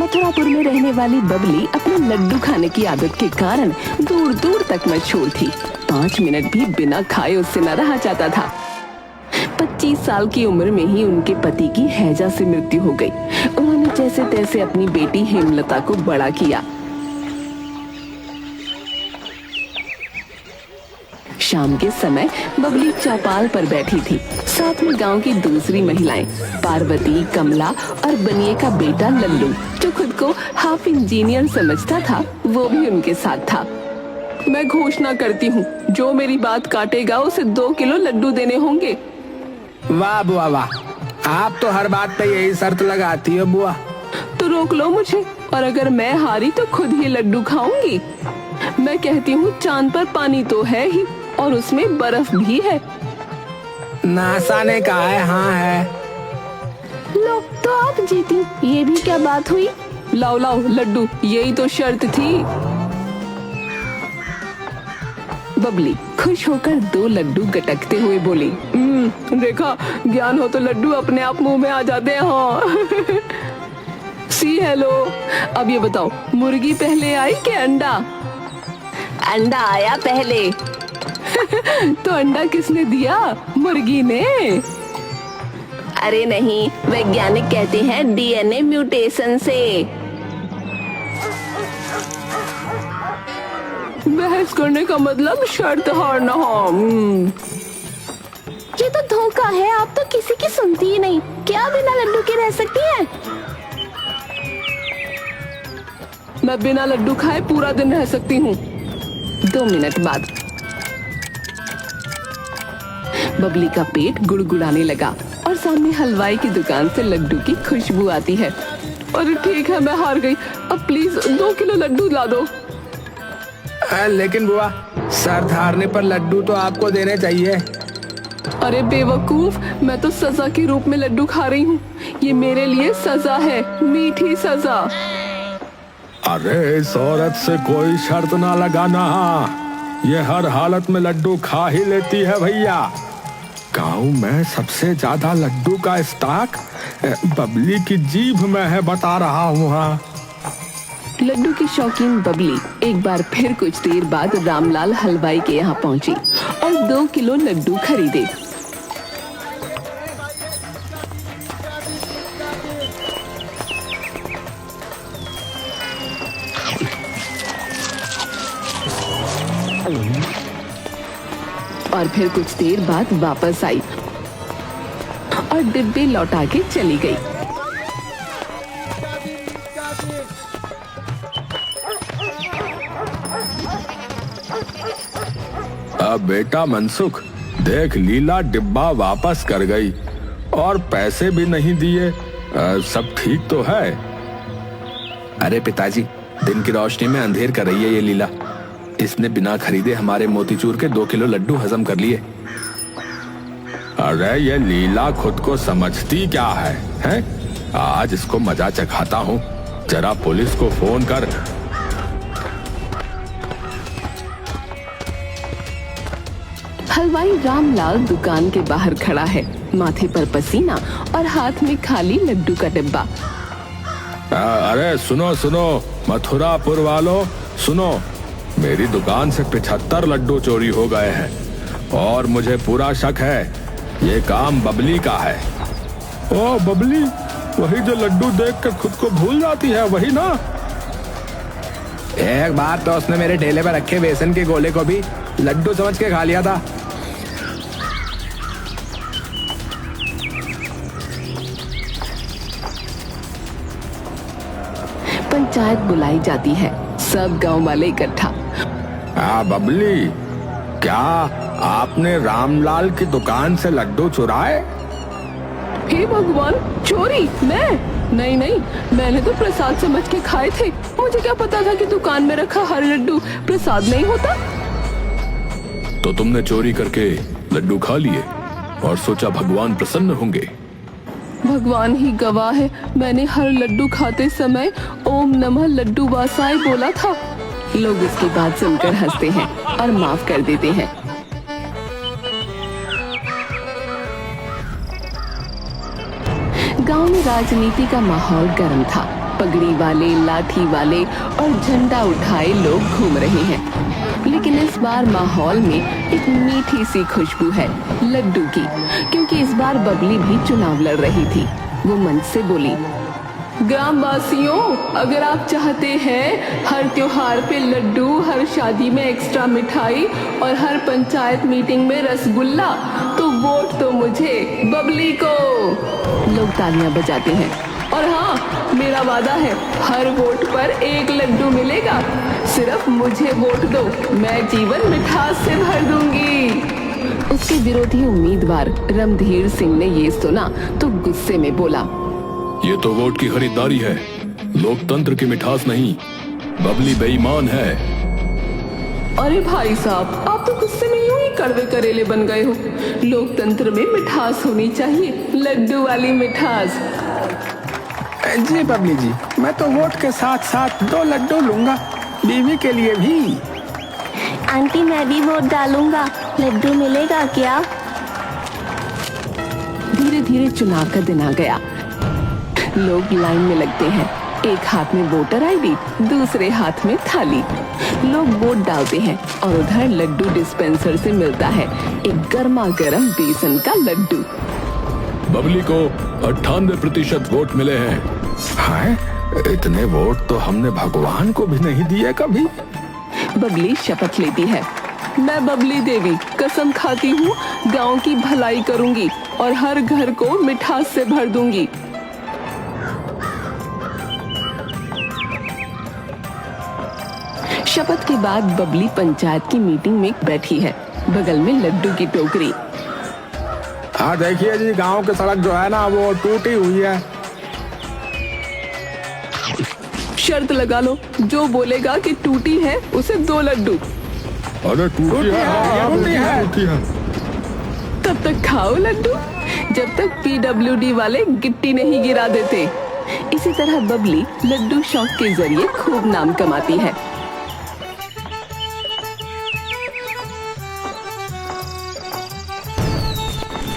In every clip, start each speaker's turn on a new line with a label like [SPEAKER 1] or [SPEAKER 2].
[SPEAKER 1] मथुरापुर में रहने वाली बबली अपने लड्डू खाने की आदत के कारण दूर दूर तक मशहूर थी। 5 मिनट भी बिना खाए उससे न रहा जाता था। 25 साल की उम्र में ही उनके पति की हैजा से मृत्यु हो गई। उन्होंने जैसे तैसे अपनी बेटी हेमलता को बड़ा किया। शाम के समय बबली चौपाल पर बैठी थी। साथ में गांव की दूसरी महिलाएं पार्वती, कमला और बनिए का बेटा लल्लू, जो खुद को हाफ इंजीनियर समझता था, वो भी उनके साथ था। मैं घोषणा करती हूँ, जो मेरी बात काटेगा उसे 2 किलो लड्डू देने होंगे।
[SPEAKER 2] वाह बुआ वाह, आप तो हर बात पे यही शर्त लगाती हो बुआ।
[SPEAKER 1] तो रोक लो मुझे, और अगर मैं हारी तो खुद ही लड्डू खाऊंगी। मैं कहती हूँ, चांद पर पानी तो है ही और उसमें बर्फ भी है।
[SPEAKER 2] नासा ने कहा है हाँ है।
[SPEAKER 1] लो, तो आप जीती। ये भी क्या बात हुई? लाओ लाओ लड्डू, यही तो शर्त थी। बबली खुश होकर 2 लड्डू गटकते हुए बोली, देखा, ज्ञान हो तो लड्डू अपने आप मुंह में आ जाते हैं। हाँ। सी हेलो। अब ये बताओ, मुर्गी पहले आई कि अंडा? अंडा आया पहले। तो अंडा किसने दिया? मुर्गी ने? अरे नहीं, वैज्ञानिक कहते हैं डीएनए म्यूटेशन से। बहस करने का मतलब शर्त हारना। ये तो धोखा है, आप तो किसी की सुनती ही नहीं। क्या बिना लड्डू के रह सकती है? मैं बिना लड्डू खाए पूरा दिन रह सकती हूँ। 2 मिनट बाद बबली का पेट गुड़गुड़ाने लगा और सामने हलवाई की दुकान से लड्डू की खुशबू आती है। अरे ठीक है, मैं हार गई। अब प्लीज 2 किलो लड्डू ला दो।
[SPEAKER 2] लेकिन बुआ, शर्त हारने पर लड्डू तो आपको देने चाहिए।
[SPEAKER 1] अरे बेवकूफ, मैं तो सजा के रूप में लड्डू खा रही हूँ। ये मेरे लिए सजा है, मीठी सजा।
[SPEAKER 3] अरे इस औरत से कोई शर्त ना लगाना, ये हर हालत में लड्डू खा ही लेती है भैया। गाँव में सबसे ज्यादा लड्डू का स्टॉक बबली की जीभ में है, बता रहा हूँ। हाँ,
[SPEAKER 1] लड्डू की शौकीन बबली एक बार फिर कुछ देर बाद रामलाल हलवाई के यहाँ पहुंची और 2 किलो लड्डू खरीदे। और फिर कुछ देर बाद वापस आई और डिब्बे लौटा के चली गई।
[SPEAKER 3] अब बेटा मनसुख, देख, लीला डिब्बा वापस कर गई और पैसे भी नहीं दिए। सब ठीक तो है?
[SPEAKER 2] अरे पिताजी, दिन की रोशनी में अंधेर कर रही है ये लीला। इसने बिना खरीदे हमारे मोतीचूर के 2 किलो लड्डू हजम कर लिए।
[SPEAKER 3] अरे ये लीला खुद को समझती क्या है, हैं? आज इसको मजा चखाता हूँ। जरा पुलिस को फोन कर।
[SPEAKER 1] हलवाई रामलाल दुकान के बाहर खड़ा है, माथे पर पसीना और हाथ में खाली लड्डू का डिब्बा।
[SPEAKER 3] अरे सुनो सुनो मथुरापुर वालों, सुनो, मेरी दुकान से 75 लड्डू चोरी हो गए हैं और मुझे पूरा शक है ये काम बबली का है। ओ बबली, वही जो लड्डू देख कर खुद को भूल जाती है, वही ना?
[SPEAKER 2] एक बार तो उसने मेरे ठेले पर रखे बेसन के गोले को भी लड्डू समझ के खा लिया था।
[SPEAKER 1] पंचायत बुलाई जाती है, सब गांव वाले इकट्ठा।
[SPEAKER 3] बबली, क्या आपने रामलाल की दुकान से लड्डू चुराए?
[SPEAKER 1] हे भगवान, चोरी? मैं? नहीं नहीं, मैंने तो प्रसाद समझ के खाए थे। मुझे क्या पता था कि दुकान में रखा हर लड्डू प्रसाद नहीं होता।
[SPEAKER 3] तो तुमने चोरी करके लड्डू खा लिए और सोचा भगवान प्रसन्न होंगे।
[SPEAKER 1] भगवान ही गवाह है, मैंने हर लड्डू खाते समय ओम नमः लड्डू वासाय बोला था। लोग इसकी बात सुनकर हंसते हैं और माफ कर देते हैं। गांव में राजनीति का माहौल गर्म था। पगड़ी वाले, लाठी वाले और झंडा उठाए लोग घूम रहे हैं। लेकिन इस बार माहौल में एक मीठी सी खुशबू है लड्डू की, क्योंकि इस बार बबली भी चुनाव लड़ रही थी। वो मंच से बोली, ग्रामवासियों, अगर आप चाहते हैं हर त्योहार पे लड्डू, हर शादी में एक्स्ट्रा मिठाई और हर पंचायत मीटिंग में रसगुल्ला, तो वोट तो मुझे, बबली को। लोग तालियां बजाते हैं। और हाँ, मेरा वादा है, हर वोट पर एक लड्डू मिलेगा। सिर्फ मुझे वोट दो, मैं जीवन मिठास से भर दूंगी। उसके विरोधी उम्मीदवार रणधीर सिंह ने ये सुना तो गुस्से में बोला,
[SPEAKER 3] ये तो वोट की खरीदारी है, लोकतंत्र की मिठास नहीं। बबली बेईमान है।
[SPEAKER 1] अरे भाई साहब, आप तो गुस्से में यूं ही कड़वे करेले बन गए हो। लोकतंत्र में मिठास होनी चाहिए, लड्डू वाली मिठास।
[SPEAKER 2] जी बबली जी, मैं तो वोट के साथ साथ 2 लड्डू लूंगा, बीवी के लिए भी।
[SPEAKER 4] आंटी, मैं भी वोट डालूंगा, लड्डू मिलेगा क्या?
[SPEAKER 1] धीरे धीरे चुनाव का दिन आ गया। लोग लाइन में लगते हैं, एक हाथ में वोटर आईडी, दूसरे हाथ में थाली। लोग वोट डालते हैं और उधर लड्डू डिस्पेंसर से मिलता है एक गर्मा गर्म बेसन का लड्डू।
[SPEAKER 3] बबली को 98% वोट मिले हैं।
[SPEAKER 2] हाय, इतने वोट तो हमने भगवान को भी नहीं दिए कभी।
[SPEAKER 1] बबली शपथ लेती है, मैं बबली देवी कसम खाती हूँ, गांव की भलाई करूंगी और हर घर को मिठास से भर दूंगी। शपथ के बाद बबली पंचायत की मीटिंग में बैठी है, बगल में लड्डू की टोकरी।
[SPEAKER 2] हाँ देखिए जी, गांव की सड़क जो है ना, वो टूटी हुई है।
[SPEAKER 1] शर्त लगा लो, जो बोलेगा कि टूटी है उसे 2 लड्डू।
[SPEAKER 3] अरे टूटी है।
[SPEAKER 1] तब तक खाओ लड्डू, जब तक PWD वाले गिट्टी नहीं गिरा देते। इसी तरह बबली लड्डू शौक के जरिए खूब नाम कमाती है।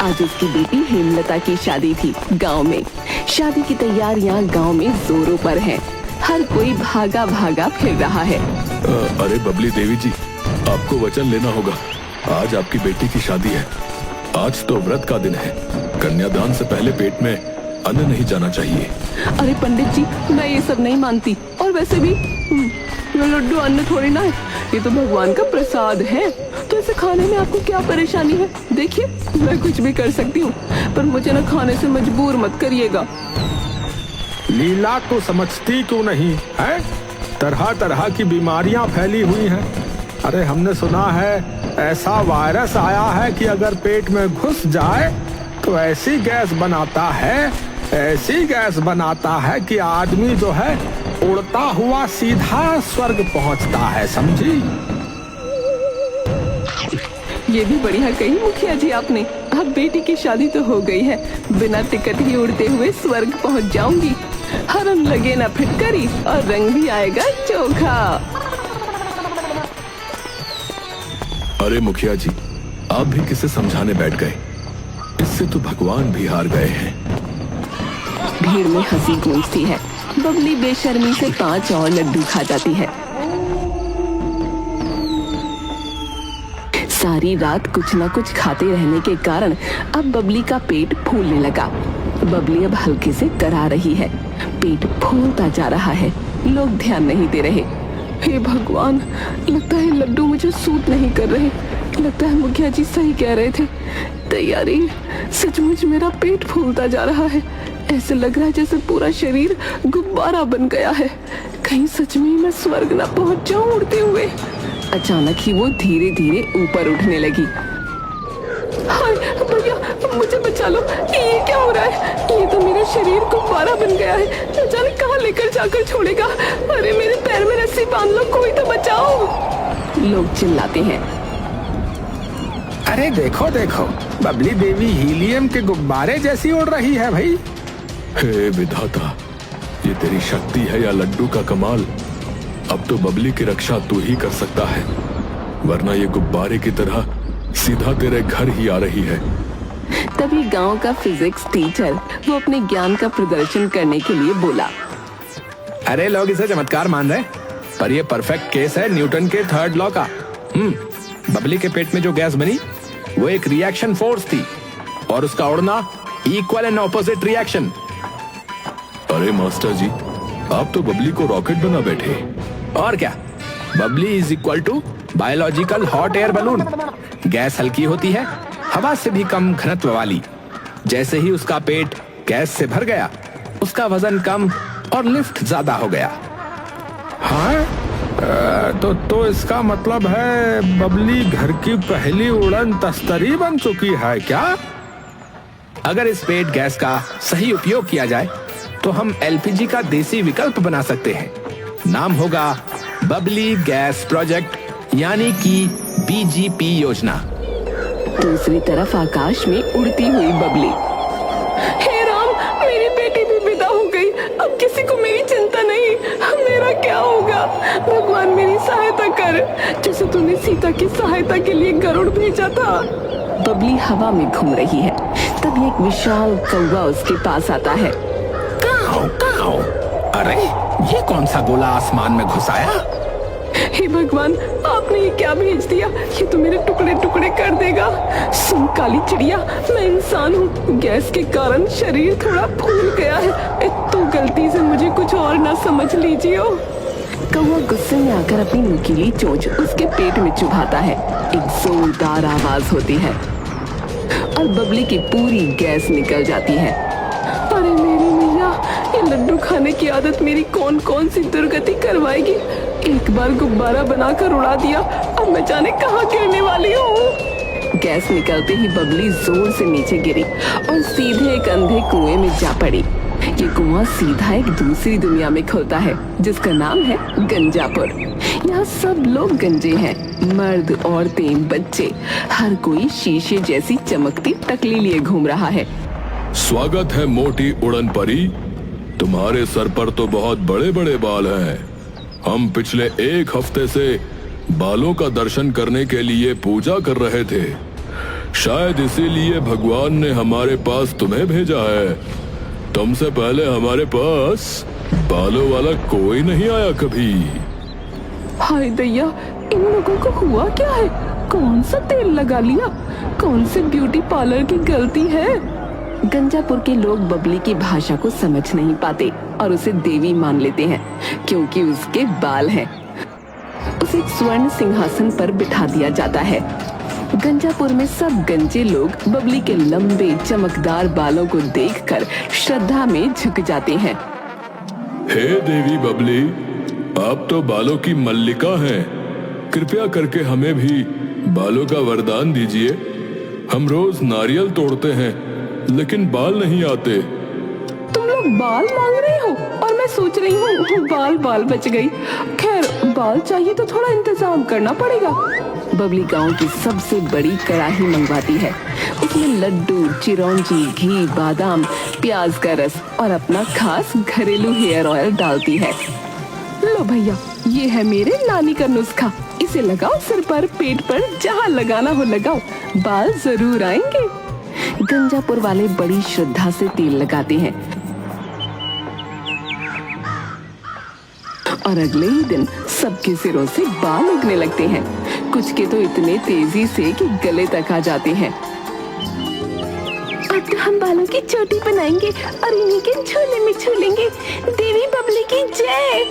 [SPEAKER 1] आज उसकी बेटी हेमलता की शादी थी गांव में। शादी की तैयारियां गांव में जोरों पर हैं। हर कोई भागा भागा फिर रहा है।
[SPEAKER 3] अरे बबली देवी जी, आपको वचन लेना होगा। आज आपकी बेटी की शादी है। आज तो व्रत का दिन है। कन्यादान से पहले पेट में अन्न नहीं जाना चाहिए।
[SPEAKER 1] अरे पंडित जी, मैं ये सब नहीं मानती। और वैसे भी ये लड्डू अन्न थोड़ी ना है, ये तो भगवान का प्रसाद है। तो इसे खाने में आपको क्या परेशानी है? देखिए, मैं कुछ भी कर सकती हूँ, पर मुझे ना खाने से मजबूर मत करिएगा।
[SPEAKER 2] लीला तो समझती क्यों नहीं है? तरह तरह की बीमारियां फैली हुई हैं। अरे हमने सुना है ऐसा वायरस आया है कि अगर पेट में घुस जाए तो ऐसी गैस बनाता है कि आदमी जो है उड़ता हुआ सीधा स्वर्ग पहुंचता है, समझी?
[SPEAKER 1] ये भी बढ़िया कही मुखिया जी आपने। अब बेटी की शादी तो हो गई है, बिना टिकट ही उड़ते हुए स्वर्ग पहुंच जाऊंगी। हरम लगे ना फिटकरी और रंग भी आएगा चोखा।
[SPEAKER 3] अरे मुखिया जी, आप भी किसे समझाने बैठ गए? इससे तो भगवान भी हार गए हैं।
[SPEAKER 1] भीड़ में हंसी गूंजती है। बबली बेशर्मी से 5 और लड्डू खा जाती है। सारी रात कुछ न कुछ खाते रहने के कारण अब बबली का पेट फूलने लगा। बबली अब हल्के से करा रही है, पेट फूलता जा रहा है। लोग ध्यान नहीं दे रहे। हे भगवान, लगता है लड्डू मुझे सूट नहीं कर रहे। लगता है मुखिया जी सही कह रहे थे। तैयारी, सचमुच मेरा पेट फूलता जा रहा है। ऐसे लग रहा है जैसे पूरा शरीर गुब्बारा बन गया है। कहीं सच में मैं स्वर्ग ना पहुंच जाऊं उड़ते हुए। अचानक ही वो धीरे धीरे ऊपर उठने लगी। हाय भैया, मुझे बचा लो, ये क्या हो रहा है? ये तो मेरा शरीर गुब्बारा बन गया है। न जाने कहाँ लेकर जाकर छोड़ेगा। अरे मेरे पैर में रस्सी बांध लो, कोई तो बचाओ। लोग चिल्लाते हैं।
[SPEAKER 2] अरे देखो देखो, बबली देवी हीलियम के गुब्बारे जैसी उड़ रही है भाई।
[SPEAKER 3] हे विधाता, ये तेरी शक्ति है या लड्डू का कमाल? अब तो बबली की रक्षा तू ही कर सकता है, वरना ये गुब्बारे की तरह सीधा तेरे घर ही आ रही है।
[SPEAKER 1] तभी गांव का फिजिक्स टीचर वो अपने ज्ञान का प्रदर्शन करने के लिए बोला।
[SPEAKER 3] अरे लोग इसे चमत्कार मान रहे, पर ये परफेक्ट केस है न्यूटन के थर्ड लॉ का। बबली के पेट में जो गैस बनी वो एक रिएक्शन फोर्स थी और उसका उड़ना इक्वल एंड ऑपोजिट रिएक्शन।
[SPEAKER 5] अरे मास्टर जी, आप तो बबली को रॉकेट बना बैठे।
[SPEAKER 3] और क्या, Babli is equal to biological hot air balloon. Gas हल्की होती है, हवा से भी कम घनत्व वाली। जैसे ही उसका पेट गैस से भर गया, उसका वजन कम और लिफ्ट ज्यादा हो गया।
[SPEAKER 2] हाँ, तो इसका मतलब है बबली घर की पहली उड़न तस्तरी बन चुकी है क्या?
[SPEAKER 3] अगर इस पेट गैस का सही उपयोग किया जाए तो हम एलपीजी का देसी विकल्प बना सकते हैं। नाम होगा बबली गैस प्रोजेक्ट, यानी कि बीजीपी योजना।
[SPEAKER 1] दूसरी तरफ आकाश में उड़ती हुई बबली। हे राम, मेरी बेटी भी विदा हो गई, अब किसी को मेरी चिंता नहीं। मेरा क्या होगा? भगवान मेरी सहायता कर, जैसे तूने सीता की सहायता के लिए गरुड़ भेजा था। बबली हवा में घूम रही है, तभी एक विशाल कौवा उसके पास आता है।
[SPEAKER 3] काऊ काऊ, अरे ये कौन सा गोला आसमान में घुसाया?
[SPEAKER 1] हे भगवान, आपने ये क्या भेज दिया? ये तो मेरे टुकड़े टुकड़े कर देगा। सुन काली चिड़िया, मैं इंसान हूँ, गैस के कारण शरीर थोड़ा फूल गया है, तो गलती से मुझे कुछ और ना समझ लीजिए। कौवा गुस्से में आकर अपनी नुकीली चोंच उसके पेट में चुभाता है। एक जोरदार आवाज होती है और बबली की पूरी गैस निकल जाती है। अरे मेरी मैया, ये लड्डू खाने की आदत मेरी कौन कौन सी दुर्गति करवाएगी। एक बार गुब्बारा बनाकर उड़ा दिया, अब मैं जाने कहाँ गिरने वाली हूँ। गैस निकलते ही बबली जोर से नीचे गिरी और सीधे एक अंधे कुएं में जा पड़ी। ये कुआं सीधा एक दूसरी दुनिया में खुलता है, जिसका नाम है गंजापुर। यहाँ सब लोग गंजे हैं, मर्द, औरतें, बच्चे, हर कोई शीशे जैसी चमकती टकली लिए घूम रहा है।
[SPEAKER 5] स्वागत है मोटी उड़न परी, तुम्हारे सर पर तो बहुत बड़े बड़े बाल हैं। हम पिछले एक हफ्ते से बालों का दर्शन करने के लिए पूजा कर रहे थे, शायद इसीलिए भगवान ने हमारे पास तुम्हें भेजा है। तुमसे पहले हमारे पास बालों वाला कोई नहीं आया कभी।
[SPEAKER 1] हाय दैया, इन लोगों को हुआ क्या है? कौन सा तेल लगा लिया? कौन से ब्यूटी पार्लर की गलती है? गंजापुर के लोग बबली की भाषा को समझ नहीं पाते और उसे देवी मान लेते हैं, क्योंकि उसके बाल हैं। उसे एक स्वर्ण सिंहासन पर बिठा दिया जाता है। गंजापुर में सब गंजे लोग बबली के लंबे चमकदार बालों को देखकर श्रद्धा में झुक जाते हैं।
[SPEAKER 5] हे देवी बबली, आप तो बालों की मल्लिका हैं। कृपया करके हमें भी बालों का वरदान दीजिए। हम रोज नारियल तोड़ते हैं, लेकिन बाल नहीं आते।
[SPEAKER 1] तुम लोग बाल मांग रहे हो और मैं सोच रही हूँ बाल बच गई। खैर, बाल चाहिए तो थोड़ा इंतजाम करना पड़ेगा। बबली गांव की सबसे बड़ी कड़ाही मंगवाती है। उसमें लड्डू, चिरौंजी, घी, बादाम, प्याज का रस और अपना खास घरेलू हेयर ऑयल डालती है। लो भैया, ये है मेरे नानी का नुस्खा। इसे लगाओ सिर पर, पेट पर, जहाँ लगाना हो लगाओ, बाल जरूर आएंगे। गंजापुर वाले बड़ी श्रद्धा से तेल लगाते हैं और अगले ही दिन सबके सिरों से बाल उगने लगते हैं। कुछ के तो इतने तेजी से कि गले तक आ जाते हैं। अब तो हम बालों की चोटी बनाएंगे और इन्हीं के झूले में झूलेंगे। देवी बबली की जय।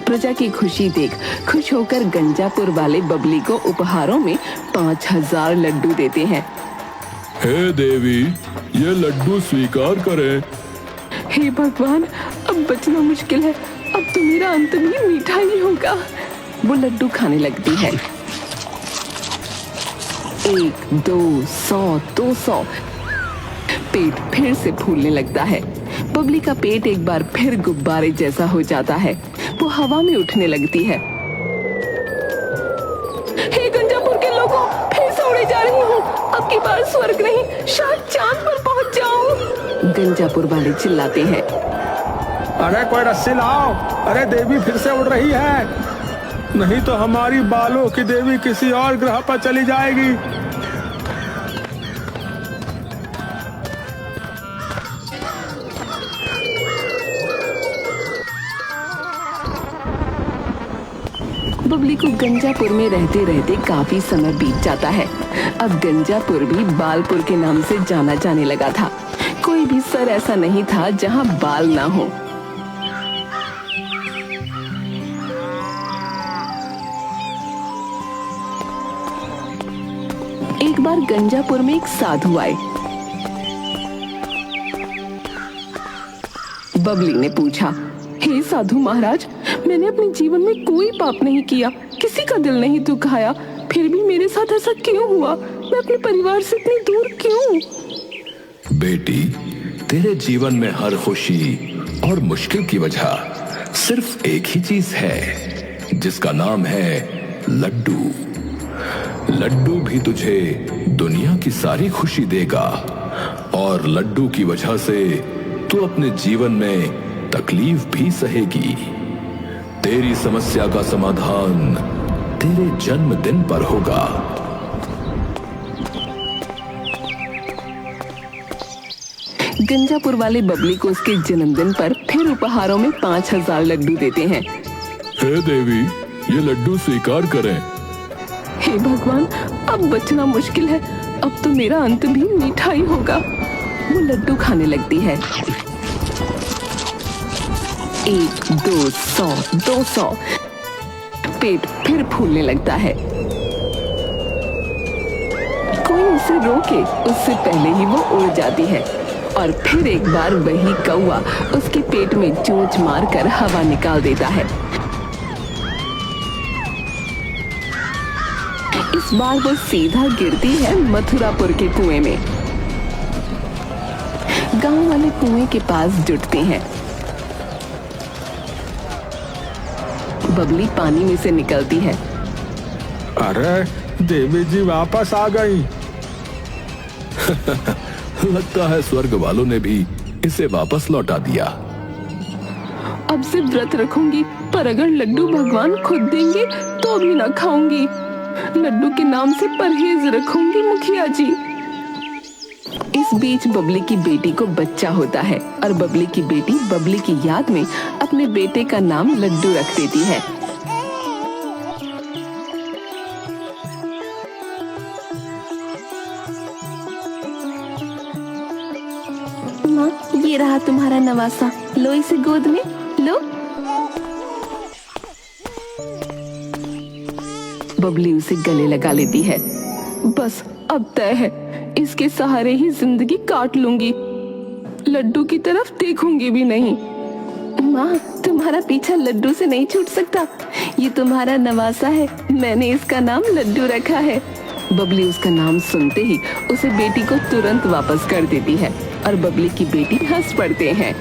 [SPEAKER 1] प्रजा की खुशी देख खुश होकर गंजापुर वाले बबली को उपहारों में 5000 लड्डू देते हैं।
[SPEAKER 5] हे देवी, ये लड्डू स्वीकार करें।
[SPEAKER 1] हे भगवान, अब बचना मुश्किल है। अब तो मेरा अंत भी मीठा ही होगा। वो लड्डू खाने लगती है। 1, 2, 100, 200। पेट फिर से फूलने लगता है। बबली का पेट एक बार फिर गुब्बारे जैसा हो जाता है। वो हवा में उठने लगती है। हे गंजापुर के लोगों, फिर से उड़े जा रही हूँ। अब की बार स्वर्ग नहीं, शायद चांद पर पहुँच जाऊँ। गंजापुर वाले चिल्लाते हैं।
[SPEAKER 2] अरे कोई रस्सी लाओ, अरे देवी फिर से उड़ रही है, नहीं तो हमारी बालों की देवी किसी और ग्रह पर चली जाएगी।
[SPEAKER 1] बबली को गंजापुर में रहते रहते काफी समय बीत जाता है। अब गंजापुर भी बालपुर के नाम से जाना जाने लगा था। कोई भी सर ऐसा नहीं था जहाँ बाल ना हो। एक बार गंजापुर में एक साधु आए। बबली ने पूछा, हे साधु महाराज, मैंने अपने जीवन में कोई पाप नहीं किया, किसी का दिल नहीं दुखाया, फिर भी मेरे साथ ऐसा क्यों हुआ? मैं अपने परिवार से इतनी दूर क्यों?
[SPEAKER 5] बेटी, तेरे जीवन में हर खुशी और मुश्किल की वजह सिर्फ एक ही चीज है, जिसका नाम है लड्डू। लड्डू भी तुझे दुनिया की सारी खुशी देगा और लड्डू की वजह से तू अपने जीवन में तकलीफ भी सहेगी। तेरी समस्या का समाधान तेरे जन्मदिन पर होगा।
[SPEAKER 1] गंजापुर वाले बबली को उसके जन्मदिन पर फिर उपहारों में 5000 लड्डू देते हैं।
[SPEAKER 5] हे देवी, ये लड्डू स्वीकार करें।
[SPEAKER 1] हे भगवान, अब बचना मुश्किल है, अब तो मेरा अंत भी मीठा ही होगा। वो लड्डू खाने लगती है। 1, 2, 100, 200। पेट फिर फूलने लगता है। कोई उसे रोके उससे पहले ही वो उड़ जाती है और फिर एक बार वही कौवा उसके पेट में चोंच मारकर हवा निकाल देता है। इस बार वो सीधा गिरती है मथुरापुर के कुएं में। गांव वाले कुएं के पास जुटते हैं। बबली पानी में से निकलती है।
[SPEAKER 2] अरे देवी जी वापस आ गई।
[SPEAKER 5] लगता है स्वर्ग वालों ने भी इसे वापस लौटा दिया।
[SPEAKER 1] अब से व्रत रखूंगी, पर अगर लड्डू भगवान खुद देंगे तो भी ना खाऊंगी। लड्डू के नाम से परहेज रखूंगी मुखिया जी। इस बीच बबली की बेटी को बच्चा होता है और बबली की बेटी बबली की याद में अपने बेटे का नाम लड्डू रख देती है।
[SPEAKER 4] माँ, ये रहा तुम्हारा नवासा, लो इसे गोद में लो।
[SPEAKER 1] बबली उसे गले लगा लेती है। बस अब तय है, इसके सहारे ही जिंदगी काट लूंगी, लड्डू की तरफ देखूंगी भी नहीं।
[SPEAKER 4] माँ, तुम्हारा पीछा लड्डू से नहीं छूट सकता। ये तुम्हारा नवासा है, मैंने इसका नाम लड्डू रखा है।
[SPEAKER 1] बबली उसका नाम सुनते ही उसे बेटी को तुरंत वापस कर देती है और बबली की बेटी हंस पड़ते हैं।